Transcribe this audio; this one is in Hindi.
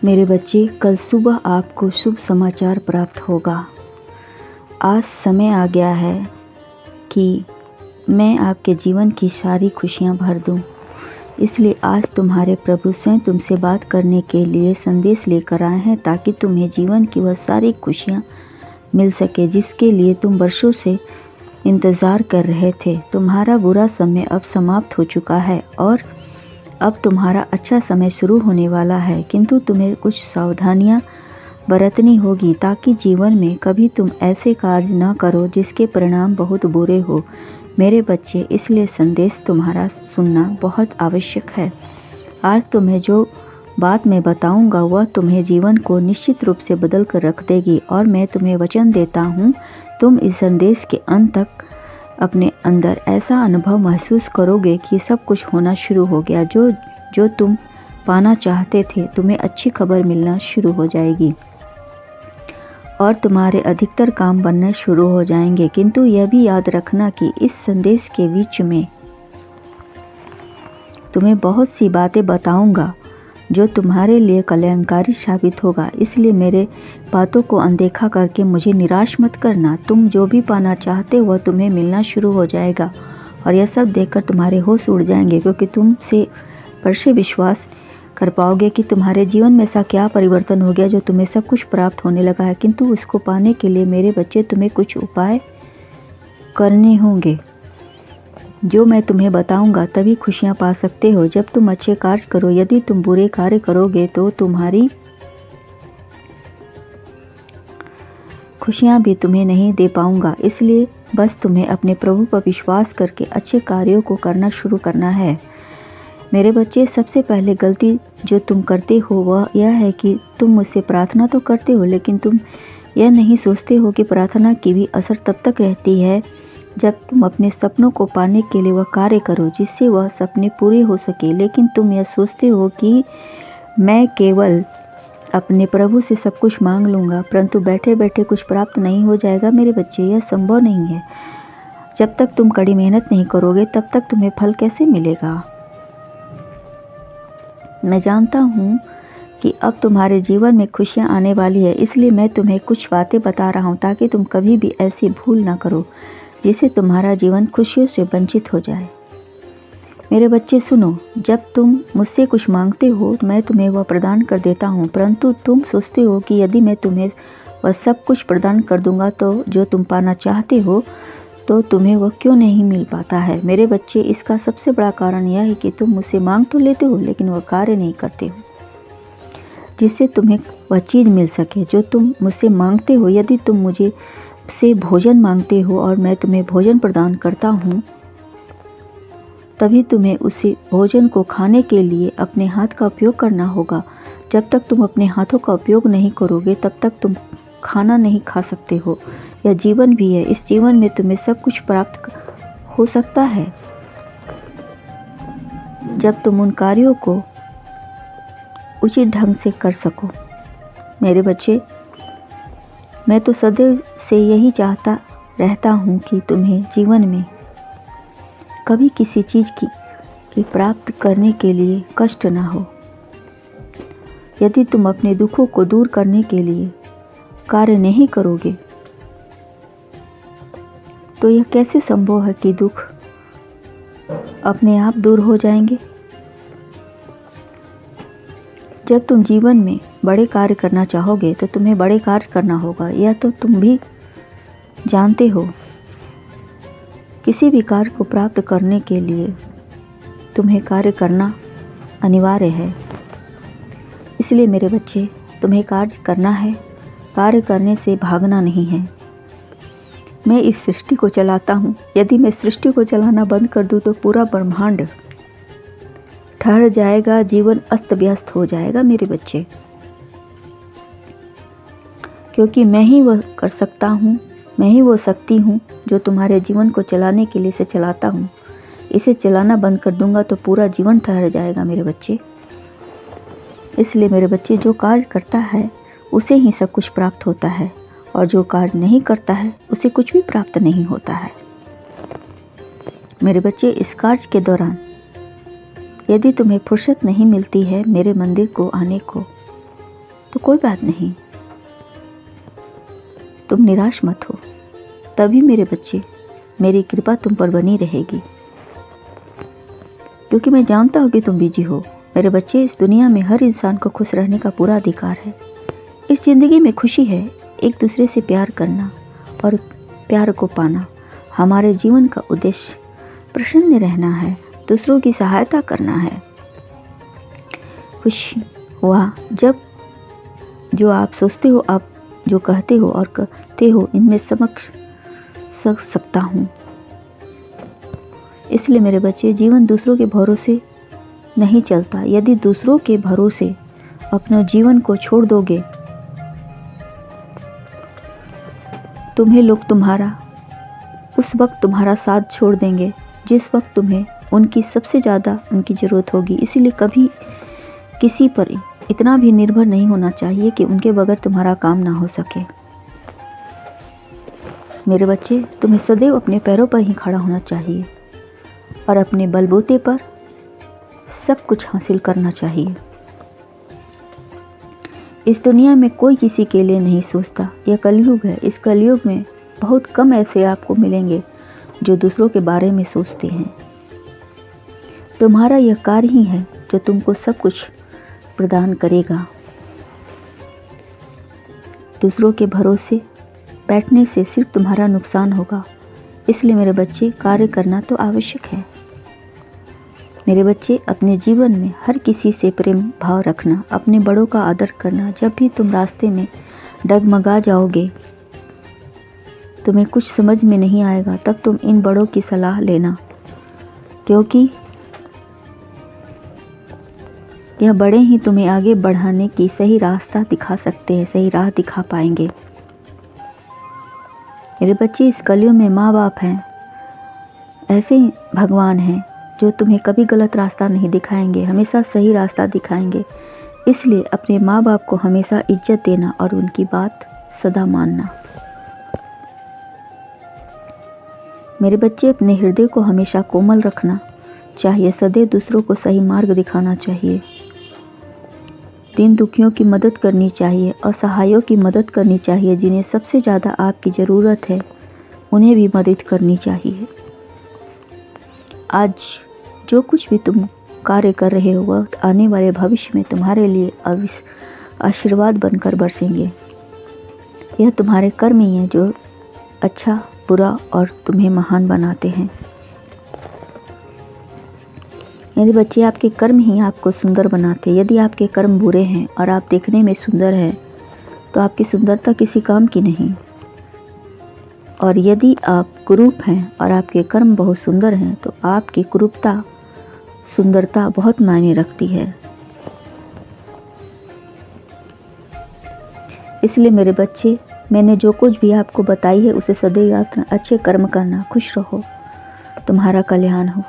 मेरे बच्चे, कल सुबह आपको शुभ समाचार प्राप्त होगा। आज समय आ गया है कि मैं आपके जीवन की सारी खुशियां भर दूं। इसलिए आज तुम्हारे प्रभु स्वयं तुमसे बात करने के लिए संदेश लेकर आए हैं, ताकि तुम्हें जीवन की वह सारी खुशियां मिल सके जिसके लिए तुम वर्षों से इंतज़ार कर रहे थे। तुम्हारा बुरा समय अब समाप्त हो चुका है और अब तुम्हारा अच्छा समय शुरू होने वाला है, किंतु तुम्हें कुछ सावधानियां बरतनी होगी ताकि जीवन में कभी तुम ऐसे कार्य न करो जिसके परिणाम बहुत बुरे हो। मेरे बच्चे, इसलिए संदेश तुम्हारा सुनना बहुत आवश्यक है। आज तुम्हें जो बात मैं बताऊंगा वह तुम्हें जीवन को निश्चित रूप से बदल कर रख देगी, और मैं तुम्हें वचन देता हूँ तुम इस संदेश के अंत तक अपने अंदर ऐसा अनुभव महसूस करोगे कि सब कुछ होना शुरू हो गया। जो तुम पाना चाहते थे, तुम्हें अच्छी खबर मिलना शुरू हो जाएगी और तुम्हारे अधिकतर काम बनने शुरू हो जाएंगे। किंतु यह भी याद रखना कि इस संदेश के बीच में तुम्हें बहुत सी बातें बताऊंगा जो तुम्हारे लिए कल्याणकारी साबित होगा। इसलिए मेरे बातों को अनदेखा करके मुझे निराश मत करना। तुम जो भी पाना चाहते हो वह तुम्हें मिलना शुरू हो जाएगा, और यह सब देखकर तुम्हारे होश उड़ जाएंगे, क्योंकि तुम से पर से विश्वास कर पाओगे कि तुम्हारे जीवन में ऐसा क्या परिवर्तन हो गया जो तुम्हें सब कुछ प्राप्त होने लगा है। किंतु उसको पाने के लिए मेरे बच्चे तुम्हें कुछ उपाय करने होंगे जो मैं तुम्हें बताऊंगा, तभी खुशियां पा सकते हो। जब तुम अच्छे कार्य करो, यदि तुम बुरे कार्य करोगे तो तुम्हारी खुशियां भी तुम्हें नहीं दे पाऊंगा। इसलिए बस तुम्हें अपने प्रभु पर विश्वास करके अच्छे कार्यों को करना शुरू करना है। मेरे बच्चे, सबसे पहले गलती जो तुम करते हो वह यह है कि तुम मुझसे प्रार्थना तो करते हो, लेकिन तुम यह नहीं सोचते हो कि प्रार्थना की भी असर तब तक रहती है जब तुम अपने सपनों को पाने के लिए वह कार्य करो जिससे वह सपने पूरे हो सके। लेकिन तुम यह सोचते हो कि मैं केवल अपने प्रभु से सब कुछ मांग लूँगा, परंतु बैठे बैठे कुछ प्राप्त नहीं हो जाएगा। मेरे बच्चे, यह संभव नहीं है। जब तक तुम कड़ी मेहनत नहीं करोगे तब तक तुम्हें फल कैसे मिलेगा। मैं जानता हूँ कि अब तुम्हारे जीवन में खुशियाँ आने वाली है, इसलिए मैं तुम्हें कुछ बातें बता रहा हूँ ताकि तुम कभी भी ऐसी भूल ना करो जिससे तुम्हारा जीवन खुशियों से वंचित हो जाए। मेरे बच्चे सुनो, जब तुम मुझसे कुछ मांगते हो मैं तुम्हें वह प्रदान कर देता हूँ, परंतु तुम सोचते हो कि यदि मैं तुम्हें वह सब कुछ प्रदान कर दूंगा तो जो तुम पाना चाहते हो तो तुम्हें वह क्यों नहीं मिल पाता है। मेरे बच्चे, इसका सबसे बड़ा कारण यह है कि तुम मुझसे मांग तो लेते हो लेकिन वह कार्य नहीं करते हो जिससे तुम्हें वह चीज़ मिल सके जो तुम मुझसे मांगते हो। यदि तुम मुझे से भोजन मांगते हो और मैं तुम्हें भोजन प्रदान करता हूँ, तभी तुम्हें उसी भोजन को खाने के लिए अपने हाथ का उपयोग करना होगा। जब तक तुम अपने हाथों का उपयोग नहीं करोगे तब तक तुम खाना नहीं खा सकते हो। यह जीवन भी है, इस जीवन में तुम्हें सब कुछ प्राप्त हो सकता है जब तुम उन कार्यों को उचित ढंग से कर सको। मेरे बच्चे, मैं तो सदैव से यही चाहता रहता हूँ कि तुम्हें जीवन में कभी किसी चीज़ की प्राप्त करने के लिए कष्ट ना हो। यदि तुम अपने दुखों को दूर करने के लिए कार्य नहीं करोगे तो यह कैसे संभव है कि दुख अपने आप दूर हो जाएंगे। जब तुम जीवन में बड़े कार्य करना चाहोगे तो तुम्हें बड़े कार्य करना होगा, यह तो तुम भी जानते हो। किसी भी कार्य को प्राप्त करने के लिए तुम्हें कार्य करना अनिवार्य है। इसलिए मेरे बच्चे, तुम्हें कार्य करना है, कार्य करने से भागना नहीं है। मैं इस सृष्टि को चलाता हूँ। यदि मैं सृष्टि को चलाना बंद कर दूँ तो पूरा ब्रह्मांड ठहर जाएगा, जीवन अस्त व्यस्त हो जाएगा मेरे बच्चे, क्योंकि मैं ही वह कर सकता हूँ, मैं ही वो शक्ति हूँ जो तुम्हारे जीवन को चलाने के लिए इसे चलाता हूँ। इसे चलाना बंद कर दूंगा तो पूरा जीवन ठहर जाएगा मेरे बच्चे। इसलिए मेरे बच्चे, जो कार्य करता है उसे ही सब कुछ प्राप्त होता है, और जो कार्य नहीं करता है उसे कुछ भी प्राप्त नहीं होता है। मेरे बच्चे, इस कार्य के दौरान यदि तुम्हें फुर्सत नहीं मिलती है मेरे मंदिर को आने को, तो कोई बात नहीं, तुम निराश मत हो। तभी मेरे बच्चे, मेरी कृपा तुम पर बनी रहेगी, क्योंकि मैं जानता हूँ कि तुम बिजी हो। मेरे बच्चे, इस दुनिया में हर इंसान को खुश रहने का पूरा अधिकार है। इस ज़िंदगी में खुशी है एक दूसरे से प्यार करना और प्यार को पाना। हमारे जीवन का उद्देश्य प्रसन्न रहना है, दूसरों की सहायता करना है। खुश हुआ जब जो आप सोचते हो, आप जो कहते हो और करते हो, इनमें समक्ष सकता हूँ। इसलिए मेरे बच्चे, जीवन दूसरों के भरोसे नहीं चलता। यदि दूसरों के भरोसे अपने जीवन को छोड़ दोगे, तुम्हें लोग उस वक्त तुम्हारा साथ छोड़ देंगे जिस वक्त तुम्हें उनकी सबसे ज़्यादा उनकी ज़रूरत होगी। इसीलिए कभी किसी पर इतना भी निर्भर नहीं होना चाहिए कि उनके बगैर तुम्हारा काम ना हो सके। मेरे बच्चे, तुम्हें सदैव अपने पैरों पर ही खड़ा होना चाहिए और अपने बलबूते पर सब कुछ हासिल करना चाहिए। इस दुनिया में कोई किसी के लिए नहीं सोचता। यह कलयुग है। इस कलयुग में बहुत कम ऐसे आपको मिलेंगे जो दूसरों के बारे में सोचते हैं। तुम्हारा यह कार्य ही है जो तुमको सब कुछ प्रदान करेगा। दूसरों के भरोसे बैठने से सिर्फ तुम्हारा नुकसान होगा। इसलिए मेरे बच्चे, कार्य करना तो आवश्यक है। मेरे बच्चे, अपने जीवन में हर किसी से प्रेम भाव रखना, अपने बड़ों का आदर करना। जब भी तुम रास्ते में डगमगा जाओगे, तुम्हें कुछ समझ में नहीं आएगा, तब तुम इन बड़ों की सलाह लेना, क्योंकि यह बड़े ही तुम्हें आगे बढ़ाने की सही रास्ता दिखा सकते हैं, सही राह दिखा पाएंगे। मेरे बच्चे, इस कलयुग में माँ बाप हैं, ऐसे भगवान हैं जो तुम्हें कभी गलत रास्ता नहीं दिखाएंगे, हमेशा सही रास्ता दिखाएंगे। इसलिए अपने माँ बाप को हमेशा इज्जत देना और उनकी बात सदा मानना। मेरे बच्चे, अपने हृदय को हमेशा कोमल रखना चाहिए, सदैव दूसरों को सही मार्ग दिखाना चाहिए, दीन दुखियों की मदद करनी चाहिए, असहायों की मदद करनी चाहिए। जिन्हें सबसे ज़्यादा आपकी ज़रूरत है, उन्हें भी मदद करनी चाहिए। आज जो कुछ भी तुम कार्य कर रहे हो, वह आने वाले भविष्य में तुम्हारे लिए आशीर्वाद बनकर बरसेंगे। यह तुम्हारे कर्म ही हैं जो अच्छा बुरा और तुम्हें महान बनाते हैं। मेरे बच्चे, आपके कर्म ही आपको सुंदर बनाते हैं। यदि आपके कर्म बुरे हैं और आप देखने में सुंदर हैं, तो आपकी सुंदरता किसी काम की नहीं। और यदि आप कुरूप हैं और आपके कर्म बहुत सुंदर हैं, तो आपकी कुरूपता सुंदरता बहुत मायने रखती है। इसलिए मेरे बच्चे, मैंने जो कुछ भी आपको बताई है, उसे सदैव याद रखना, अच्छे कर्म करना, खुश रहो, तुम्हारा कल्याण हो।